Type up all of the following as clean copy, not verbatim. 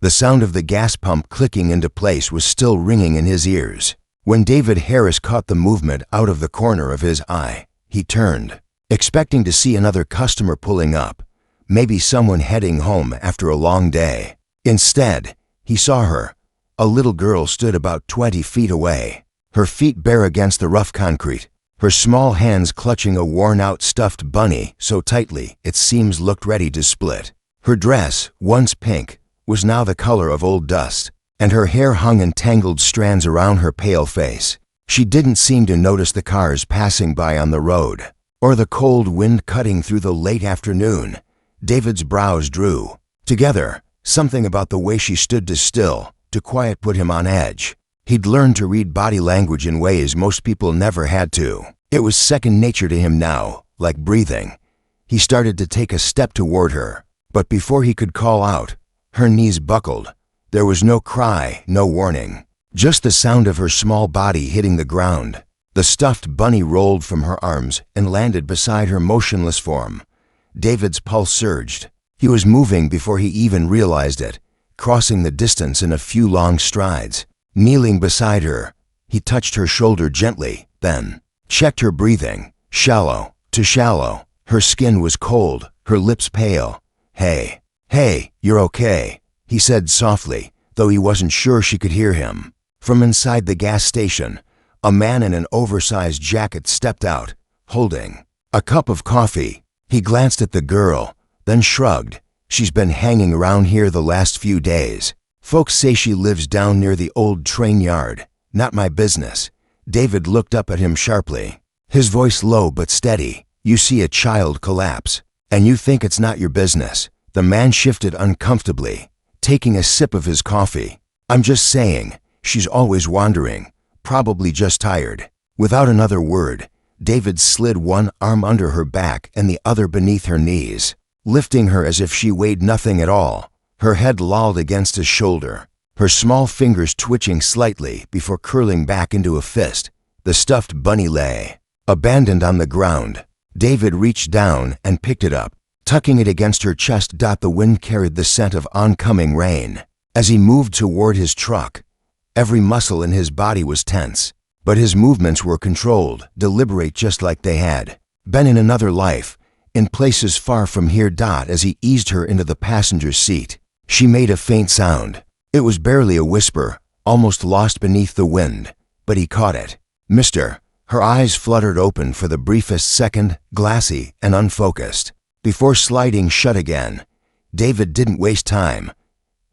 The sound of the gas pump clicking into place was still ringing in his ears. When David Harris caught the movement out of the corner of his eye, he turned, expecting to see another customer pulling up, maybe someone heading home after a long day. Instead, he saw her. A little girl stood about 20 feet away, her feet bare against the rough concrete, her small hands clutching a worn-out stuffed bunny so tightly its seams looked ready to split. Her dress, once pink, was now the color of old dust, and her hair hung in tangled strands around her pale face. She didn't seem to notice the cars passing by on the road, or the cold wind cutting through the late afternoon. David's brows drew together. Something about the way she stood still, to quiet, put him on edge. He'd learned to read body language in ways most people never had to. It was second nature to him now, like breathing. He started to take a step toward her, but before he could call out, her knees buckled. There was no cry, no warning, just the sound of her small body hitting the ground. The stuffed bunny rolled from her arms and landed beside her motionless form. David's pulse surged. He was moving before he even realized it, crossing the distance in a few long strides. Kneeling beside her, he touched her shoulder gently, then checked her breathing, shallow to shallow. Her skin was cold, her lips pale. Hey, you're okay," he said softly, though he wasn't sure she could hear him. From inside the gas station, a man in an oversized jacket stepped out, holding a cup of coffee. He glanced at the girl, then shrugged. "She's been hanging around here the last few days. Folks say she lives down near the old train yard. Not my business." David looked up at him sharply, his voice low but steady. "You see a child collapse, and you think it's not your business." The man shifted uncomfortably, taking a sip of his coffee. "I'm just saying, she's always wandering, probably just tired." Without another word, David slid one arm under her back and the other beneath her knees, lifting her as if she weighed nothing at all. Her head lolled against his shoulder, her small fingers twitching slightly before curling back into a fist. The stuffed bunny lay abandoned on the ground. David reached down and picked it up, tucking it against her chest. The wind carried the scent of oncoming rain. As he moved toward his truck, every muscle in his body was tense, but his movements were controlled, deliberate, just like they had been in another life, in places far from here. As he eased her into the passenger seat, she made a faint sound. It was barely a whisper, almost lost beneath the wind, but he caught it. "Mister." Her eyes fluttered open for the briefest second, glassy and unfocused, before sliding shut again. David didn't waste time.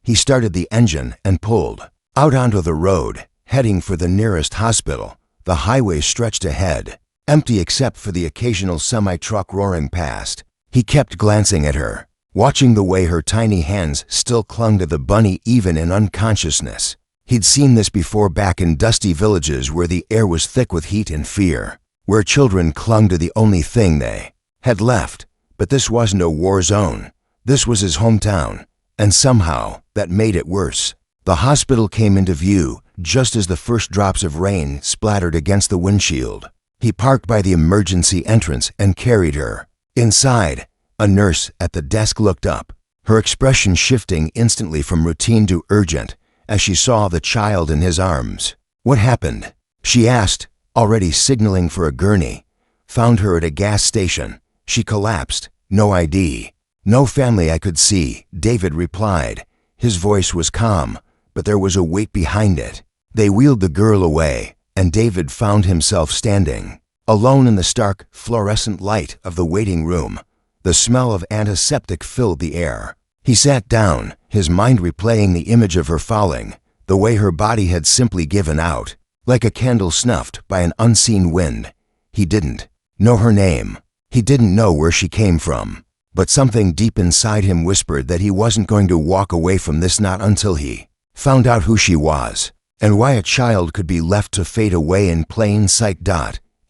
He started the engine and pulled out onto the road, heading for the nearest hospital. The highway stretched ahead, empty except for the occasional semi-truck roaring past. He kept glancing at her, watching the way her tiny hands still clung to the bunny even in unconsciousness. He'd seen this before, back in dusty villages where the air was thick with heat and fear, where children clung to the only thing they had left. But this wasn't a war zone. This was his hometown, and somehow that made it worse. The hospital came into view just as the first drops of rain splattered against the windshield. He parked by the emergency entrance and carried her inside. A nurse at the desk looked up, her expression shifting instantly from routine to urgent as she saw the child in his arms. "What happened?" she asked, already signaling for a gurney. "Found her at a gas station. She collapsed. No ID. No family I could see," David replied. His voice was calm, but there was a weight behind it. They wheeled the girl away, and David found himself standing alone in the stark, fluorescent light of the waiting room. The smell of antiseptic filled the air. He sat down, his mind replaying the image of her falling, the way her body had simply given out, like a candle snuffed by an unseen wind. He didn't know her name. He didn't know where she came from. But something deep inside him whispered that he wasn't going to walk away from this, not until he found out who she was, and why a child could be left to fade away in plain sight.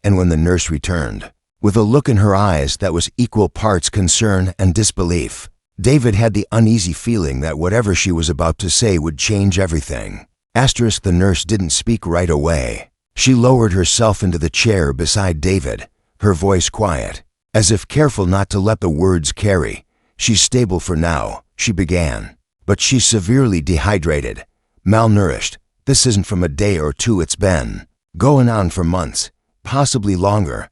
And when the nurse returned, with a look in her eyes that was equal parts concern and disbelief, David had the uneasy feeling that whatever she was about to say would change everything. The nurse didn't speak right away. She lowered herself into the chair beside David, her voice quiet, as if careful not to let the words carry. "She's stable for now," she began, but she's severely dehydrated, malnourished. This isn't from a day or two, it's been going on for months, possibly longer."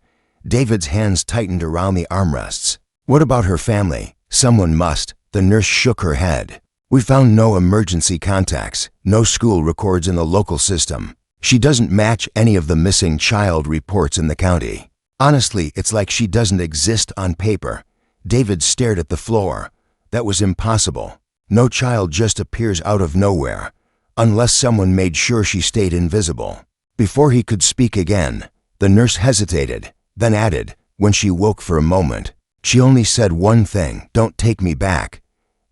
David's hands tightened around the armrests. "What about her family? Someone must." The nurse shook her head. "We found no emergency contacts, no school records in the local system. She doesn't match any of the missing child reports in the county. Honestly, it's like she doesn't exist on paper." David stared at the floor. That was impossible. No child just appears out of nowhere, unless someone made sure she stayed invisible. Before he could speak again, the nurse hesitated, then added, when she woke for a moment, "She only said one thing, 'Don't take me back.'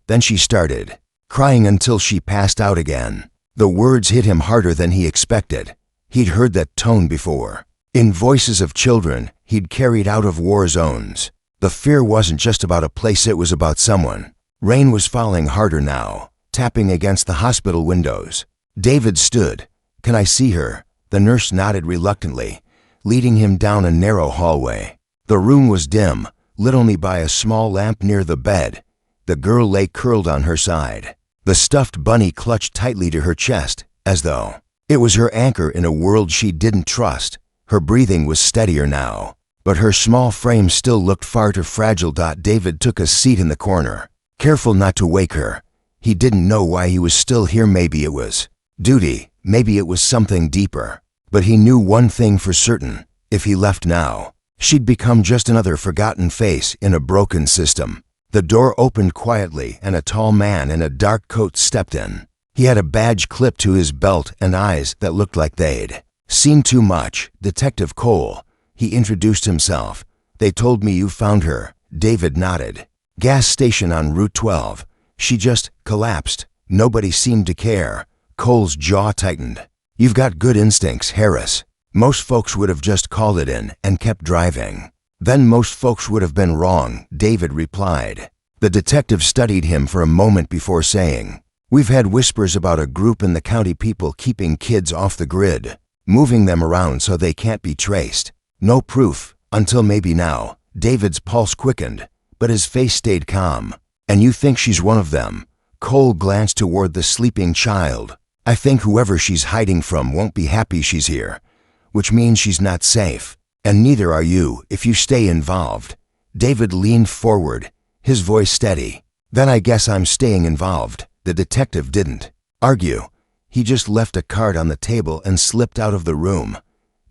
Then she started crying until she passed out again." The words hit him harder than he expected. He'd heard that tone before, in voices of children he'd carried out of war zones. The fear wasn't just about a place, it was about someone. Rain was falling harder now, tapping against the hospital windows. David stood. "Can I see her?" The nurse nodded reluctantly, leading him down a narrow hallway. The room was dim, lit only by a small lamp near the bed. The girl lay curled on her side. The stuffed bunny clutched tightly to her chest, as though it was her anchor in a world she didn't trust. Her breathing was steadier now, but her small frame still looked far too fragile. David took a seat in the corner, careful not to wake her. He didn't know why he was still here. Maybe it was duty, maybe it was something deeper. But he knew one thing for certain: if he left now, she'd become just another forgotten face in a broken system. The door opened quietly and a tall man in a dark coat stepped in. He had a badge clipped to his belt and eyes that looked like they'd seen too much. "Detective Cole," he introduced himself. "They told me you found her." David nodded. "Gas station on Route 12. She just collapsed." Nobody seemed to care. Cole's jaw tightened. "You've got good instincts, Harris. Most folks would have just called it in and kept driving." "Then most folks would have been wrong," David replied. The detective studied him for a moment before saying, "We've had whispers about a group in the county, people keeping kids off the grid, moving them around so they can't be traced. No proof, until maybe now." David's pulse quickened, but his face stayed calm. "And you think she's one of them?" Cole glanced toward the sleeping child. "I think whoever she's hiding from won't be happy she's here, which means she's not safe. And neither are you if you stay involved." David leaned forward, his voice steady. "Then I guess I'm staying involved." The detective didn't argue. He just left a card on the table and slipped out of the room.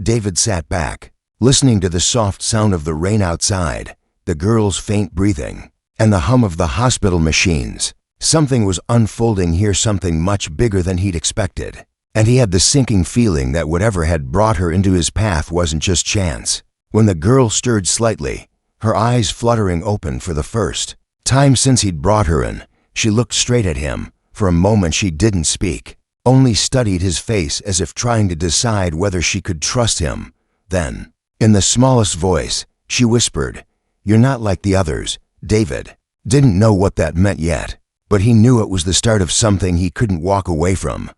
David sat back, listening to the soft sound of the rain outside, the girl's faint breathing, and the hum of the hospital machines. Something was unfolding here, something much bigger than he'd expected. And he had the sinking feeling that whatever had brought her into his path wasn't just chance. When the girl stirred slightly, her eyes fluttering open for the first time since he'd brought her in, she looked straight at him. For a moment she didn't speak, only studied his face as if trying to decide whether she could trust him. Then, in the smallest voice, she whispered, "You're not like the others." David didn't know what that meant yet, but he knew it was the start of something he couldn't walk away from.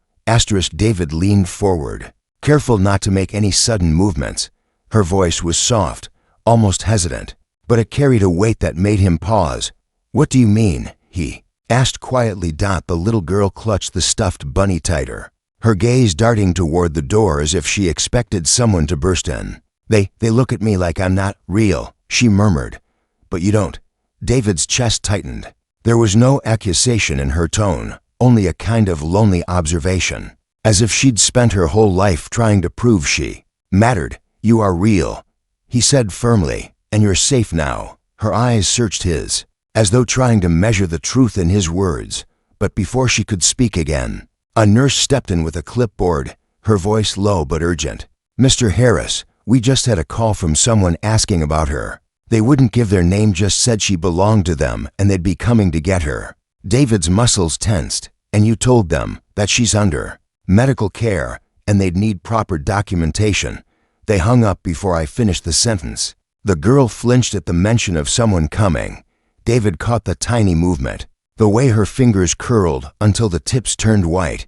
David leaned forward, careful not to make any sudden movements. Her voice was soft, almost hesitant, but it carried a weight that made him pause. "What do you mean?" he asked quietly. The little girl clutched the stuffed bunny tighter, her gaze darting toward the door as if she expected someone to burst in. They look at me like I'm not real," she murmured. "But you don't." David's chest tightened. There was no accusation in her tone, only a kind of lonely observation, as if she'd spent her whole life trying to prove she mattered. "You are real," he said firmly, "and you're safe now." Her eyes searched his, as though trying to measure the truth in his words. But before she could speak again, a nurse stepped in with a clipboard, her voice low but urgent. "Mr. Harris, we just had a call from someone asking about her. They wouldn't give their name, just said she belonged to them and they'd be coming to get her." David's muscles tensed. "And you told them that she's under medical care and they'd need proper documentation." They hung up before I finished the sentence. The girl flinched at the mention of someone coming. David caught the tiny movement, the way her fingers curled until the tips turned white.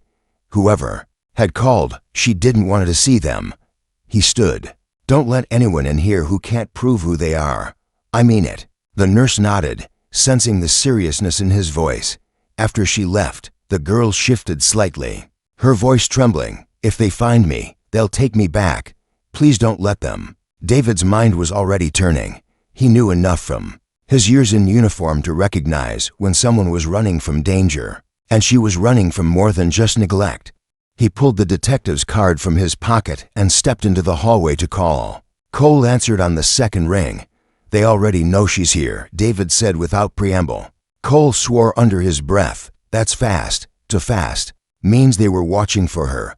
Whoever had called, she didn't want to see them. He stood. "Don't let anyone in here who can't prove who they are." "I mean it." The nurse nodded, sensing the seriousness in his voice. After she left, the girl shifted slightly, her voice trembling. "If they find me, they'll take me back. Please don't let them." David's mind was already turning. He knew enough from his years in uniform to recognize when someone was running from danger, and she was running from more than just neglect. He pulled the detective's card from his pocket and stepped into the hallway to call. Cole answered on the second ring. "They already know she's here," David said without preamble. Cole swore under his breath. "That's fast. Too fast. Means they were watching for her."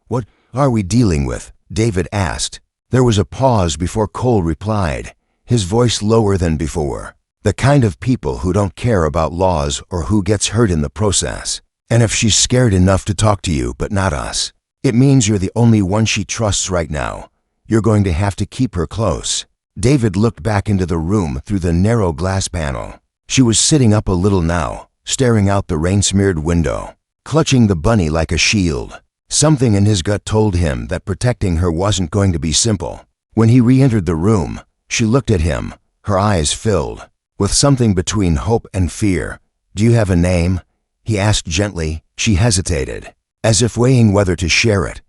"What are we dealing with?" David asked. There was a pause before Cole replied, his voice lower than before. "The kind of people who don't care about laws or who gets hurt in the process. And if she's scared enough to talk to you but not us, it means you're the only one she trusts right now. You're going to have to keep her close." David looked back into the room through the narrow glass panel. She was sitting up a little now, staring out the rain-smeared window, clutching the bunny like a shield. Something in his gut told him that protecting her wasn't going to be simple. When he re-entered the room, she looked at him, her eyes filled with something between hope and fear. "Do you have a name?" he asked gently. She hesitated, as if weighing whether to share it.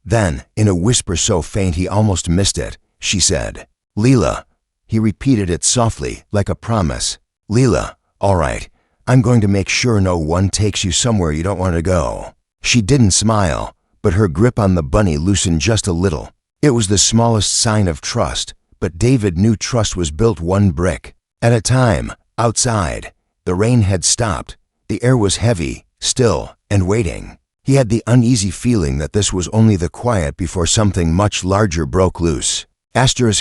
Then, in a whisper so faint he almost missed it, she said, "Leela." He repeated it softly, like a promise. "Leela, all right. I'm going to make sure no one takes you somewhere you don't want to go." She didn't smile, but her grip on the bunny loosened just a little. It was the smallest sign of trust, but David knew trust was built one brick at a time. Outside, the rain had stopped. The air was heavy, still, and waiting. He had the uneasy feeling that this was only the quiet before something much larger broke loose.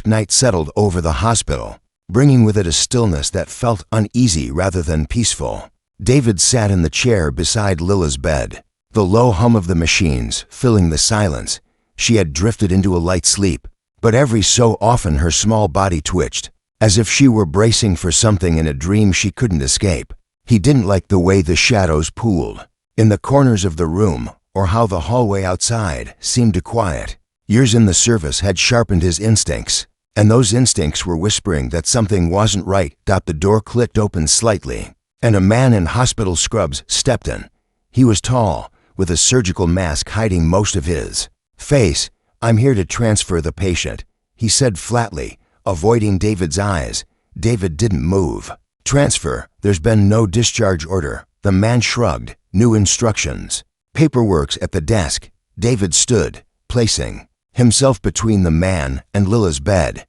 Night settled over the hospital, bringing with it a stillness that felt uneasy rather than peaceful. David sat in the chair beside Lila's bed, the low hum of the machines filling the silence. She had drifted into a light sleep, but every so often her small body twitched, as if she were bracing for something in a dream she couldn't escape. He didn't like the way the shadows pooled in the corners of the room, or how the hallway outside seemed to quiet. Years in the service had sharpened his instincts, and those instincts were whispering that something wasn't right. The door clicked open slightly, and a man in hospital scrubs stepped in. He was tall, with a surgical mask hiding most of his face. "I'm here to transfer the patient," he said flatly, avoiding David's eyes. David didn't move. "Transfer? There's been no discharge order." The man shrugged. "New instructions." "Paperwork's at the desk." David stood, placing himself between the man and Lila's bed.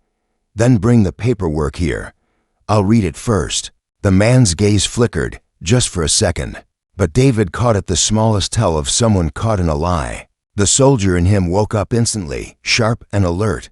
"Then bring the paperwork here. I'll read it first." The man's gaze flickered, just for a second, but David caught at the smallest tell of someone caught in a lie. The soldier in him woke up instantly, sharp and alert.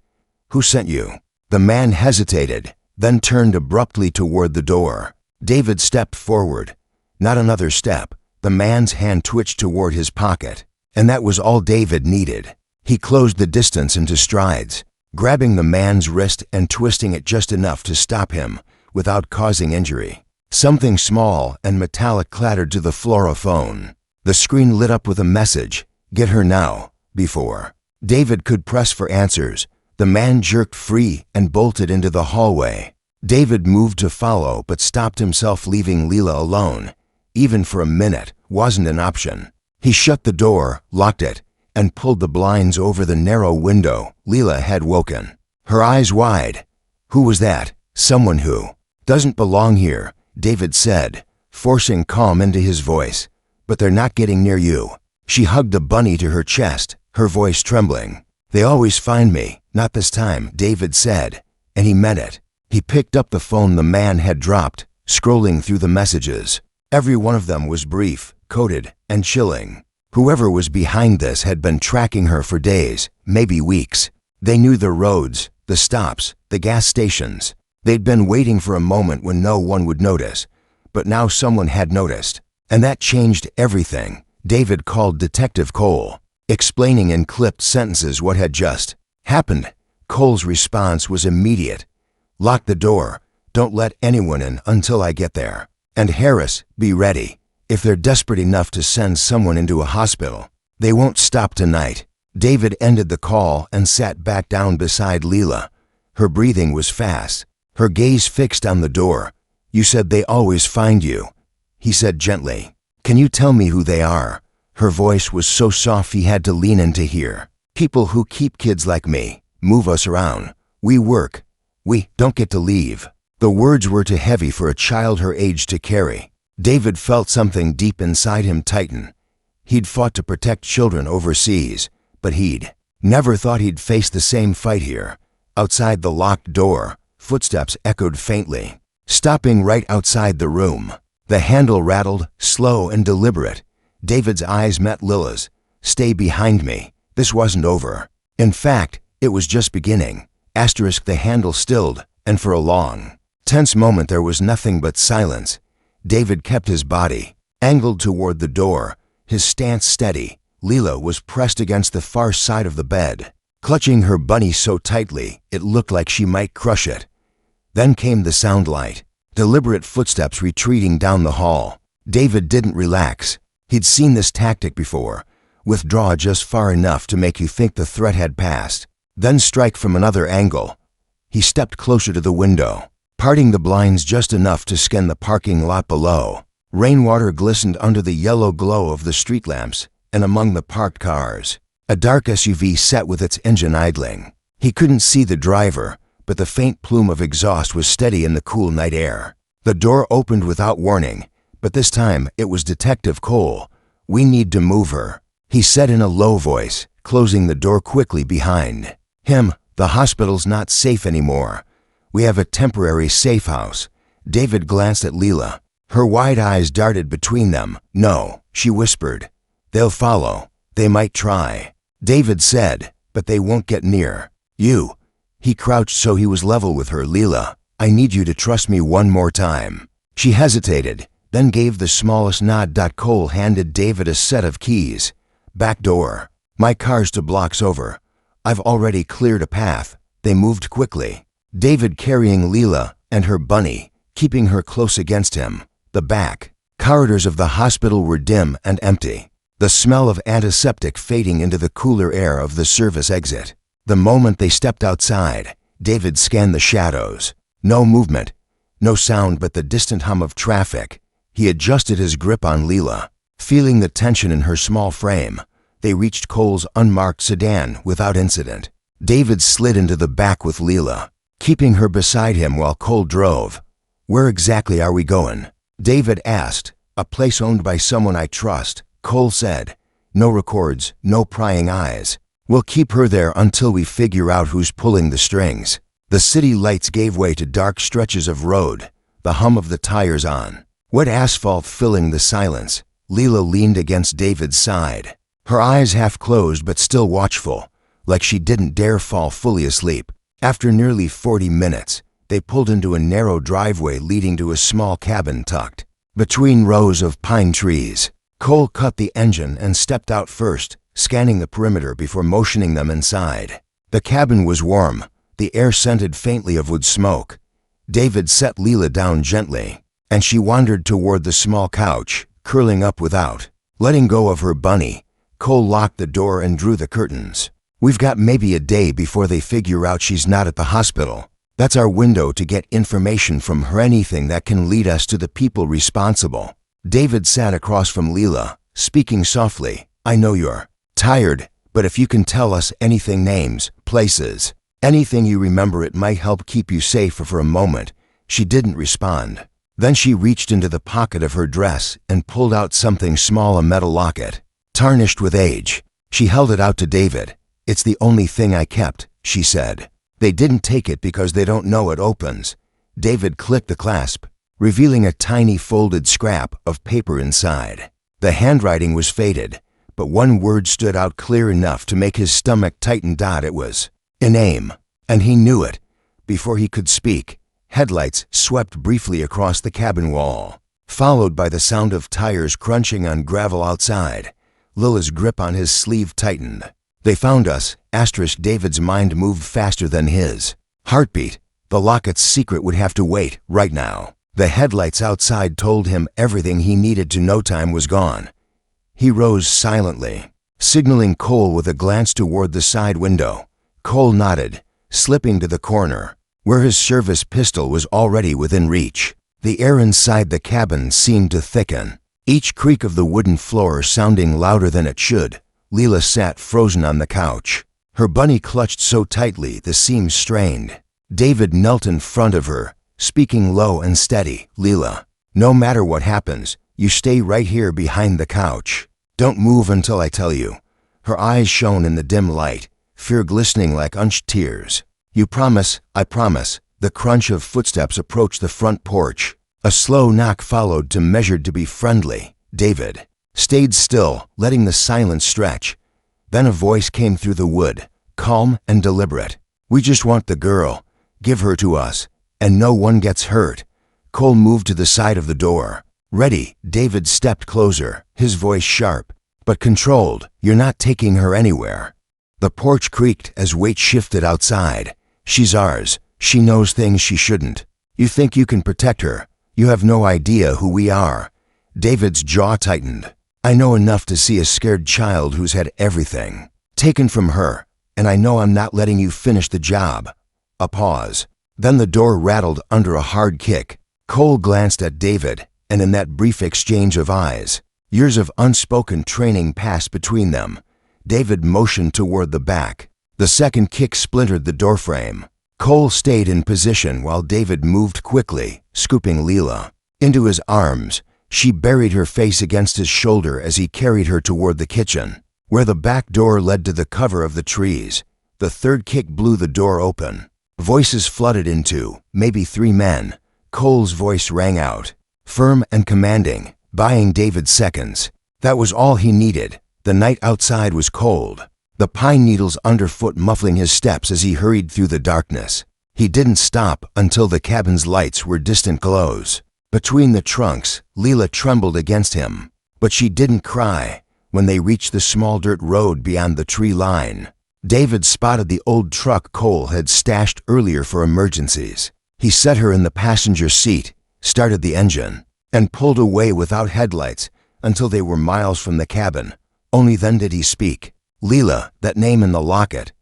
"Who sent you?" The man hesitated, then turned abruptly toward the door. David stepped forward. Not another step. The man's hand twitched toward his pocket, and that was all David needed. He closed the distance into strides, grabbing the man's wrist and twisting it just enough to stop him without causing injury. Something small and metallic clattered to the fluorophone. The screen lit up with a message, "Get her now," before David could press for answers. The man jerked free and bolted into the hallway. David moved to follow but stopped himself. Leaving Leela alone, even for a minute, wasn't an option. He shut the door, locked it, and pulled the blinds over the narrow window. Leela had woken, her eyes wide. "Who was that?" "Someone who doesn't belong here," David said, forcing calm into his voice. "But they're not getting near you." She hugged the bunny to her chest, her voice trembling. "They always find me." "Not this time," David said, and he meant it. He picked up the phone the man had dropped, scrolling through the messages. Every one of them was brief, coded, and chilling. Whoever was behind this had been tracking her for days, maybe weeks. They knew the roads, the stops, the gas stations. They'd been waiting for a moment when no one would notice, but now someone had noticed, and that changed everything. David called Detective Cole, explaining in clipped sentences what had just happened. Cole's response was immediate. "Lock the door. Don't let anyone in until I get there. And Harris, be ready. If they're desperate enough to send someone into a hospital, they won't stop tonight." David ended the call and sat back down beside Leela. Her breathing was fast, her gaze fixed on the door. "You said they always find you," he said gently. Can you tell me who they are? Her voice was so soft he had to lean in to hear. People who keep kids like me, move us around. We work. We don't get to leave. The words were too heavy for a child her age to carry. David felt something deep inside him tighten. He'd fought to protect children overseas, but he'd never thought he'd face the same fight here. Outside the locked door, footsteps echoed faintly, stopping right outside the room. The handle rattled, slow and deliberate. David's eyes met Lila's. Stay behind me. This wasn't over. In fact, it was just beginning. The handle stilled, and for a long, tense moment there was nothing but silence. David kept his body angled toward the door, his stance steady. Lila was pressed against the far side of the bed, clutching her bunny so tightly it looked like she might crush it. Then came the sound light, deliberate footsteps retreating down the hall. David didn't relax. He'd seen this tactic before. Withdraw just far enough to make you think the threat had passed, then strike from another angle. He stepped closer to the window, parting the blinds just enough to scan the parking lot below. Rainwater glistened under the yellow glow of the street lamps and among the parked cars. A dark SUV sat with its engine idling. He couldn't see the driver, but the faint plume of exhaust was steady in the cool night air. The door opened without warning, but this time it was Detective Cole. "We need to move her," he said in a low voice, closing the door quickly behind him. "The hospital's not safe anymore. We have a temporary safe house." David glanced at Lila. Her wide eyes darted between them. "No," she whispered. "They'll follow. They might try," David said, "but they won't get near you." He crouched so he was level with her. "Lila, I need you to trust me one more time." She hesitated, then gave the smallest nod. Cole handed David a set of keys. "Back door. My car's 2 blocks over. I've already cleared a path." They moved quickly, David carrying Lila and her bunny, keeping her close against him. The back corridors of the hospital were dim and empty, the smell of antiseptic fading into the cooler air of the service exit. The moment they stepped outside, David scanned the shadows. No movement, no sound but the distant hum of traffic. He adjusted his grip on Lila, feeling the tension in her small frame. They reached Cole's unmarked sedan without incident. David slid into the back with Lila, keeping her beside him while Cole drove. "Where exactly are we going?" David asked. "A place owned by someone I trust," Cole said. "No records, no prying eyes. We'll keep her there until we figure out who's pulling the strings." The city lights gave way to dark stretches of road, the hum of the tires on wet asphalt filling the silence. Lila leaned against David's side, her eyes half closed but still watchful, like she didn't dare fall fully asleep. After nearly 40 minutes, they pulled into a narrow driveway leading to a small cabin tucked between rows of pine trees. Cole cut the engine and stepped out first, scanning the perimeter before motioning them inside. The cabin was warm, the air scented faintly of wood smoke. David set Lila down gently, and she wandered toward the small couch, curling up without letting go of her bunny. Cole locked the door and drew the curtains. "We've got maybe a day before they figure out she's not at the hospital. That's our window to get information from her, anything that can lead us to the people responsible." David sat across from Lila, speaking softly. "I know you're tired, but if you can tell us anything, names, places, anything you remember, it might help keep you safe for a moment." She didn't respond. Then she reached into the pocket of her dress and pulled out something small, a metal locket, tarnished with age. She held it out to David. "It's the only thing I kept," she said. "They didn't take it because they don't know it opens." David clicked the clasp, revealing a tiny folded scrap of paper inside. The handwriting was faded, but one word stood out clear enough to make his stomach tighten. It was a name, and he knew it. Before he could speak, headlights swept briefly across the cabin wall, followed by the sound of tires crunching on gravel outside. Lila's grip on his sleeve tightened. "They found us." David's mind moved faster than his heartbeat. The locket's secret would have to wait right now. The headlights outside told him everything he needed to know. Time was gone. He rose silently, signaling Cole with a glance toward the side window. Cole nodded, slipping to the corner, where his service pistol was already within reach. The air inside the cabin seemed to thicken. Each creak of the wooden floor sounding louder than it should, Leela sat frozen on the couch. Her bunny clutched so tightly the seams strained. David knelt in front of her, speaking low and steady. "Leela, no matter what happens, you stay right here behind the couch. Don't move until I tell you." Her eyes shone in the dim light, fear glistening like unshed tears. "You promise?" "I promise." The crunch of footsteps approached the front porch. A slow knock followed measured to be friendly. David stayed still, letting the silence stretch. Then a voice came through the wood, calm and deliberate. "We just want the girl. Give her to us, and no one gets hurt." Cole moved to the side of the door. "Ready?" David stepped closer, his voice sharp, but controlled. "You're not taking her anywhere." The porch creaked as weight shifted outside. "She's ours. She knows things she shouldn't. You think you can protect her? You have no idea who we are." David's jaw tightened. "I know enough to see a scared child who's had everything taken from her, and I know I'm not letting you finish the job." A pause. Then the door rattled under a hard kick. Cole glanced at David, and in that brief exchange of eyes, years of unspoken training passed between them. David motioned toward the back. The second kick splintered the doorframe. Cole stayed in position while David moved quickly, scooping Leela into his arms. She buried her face against his shoulder as he carried her toward the kitchen, where the back door led to the cover of the trees. The third kick blew the door open. Voices flooded into, maybe 3 men. Cole's voice rang out, firm and commanding, buying David seconds. That was all he needed. The night outside was cold, the pine needles underfoot muffling his steps as he hurried through the darkness. He didn't stop until the cabin's lights were distant glows. Between the trunks, Leela trembled against him, but she didn't cry. When they reached the small dirt road beyond the tree line, David spotted the old truck Cole had stashed earlier for emergencies. He set her in the passenger seat, started the engine, and pulled away without headlights until they were miles from the cabin. Only then did he speak. "Leela, that name in the locket.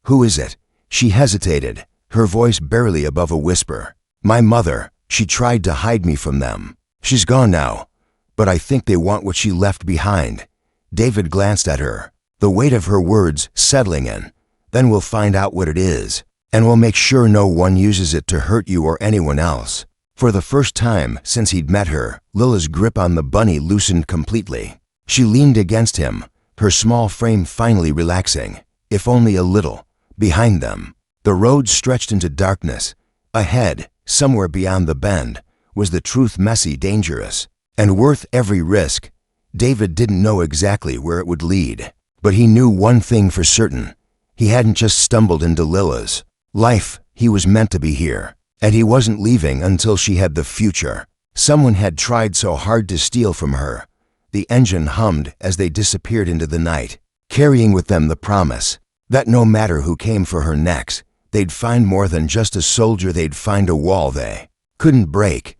Who is it?" She hesitated, her voice barely above a whisper. "My mother. She tried to hide me from them. She's gone now, but I think they want what she left behind." David glanced at her, the weight of her words settling in. "Then we'll find out what it is, and we'll make sure no one uses it to hurt you or anyone else." For the first time since he'd met her, Lila's grip on the bunny loosened completely. She leaned against him, her small frame finally relaxing, if only a little. Behind them, the road stretched into darkness. Ahead, somewhere beyond the bend, was the truth, messy, dangerous, and worth every risk. David didn't know exactly where it would lead, but he knew one thing for certain. He hadn't just stumbled into Lila's life. He was meant to be here, and he wasn't leaving until she had the future. Someone had tried so hard to steal from her. The engine hummed as they disappeared into the night, carrying with them the promise that no matter who came for her next, they'd find more than just a soldier. They'd find a wall they couldn't break.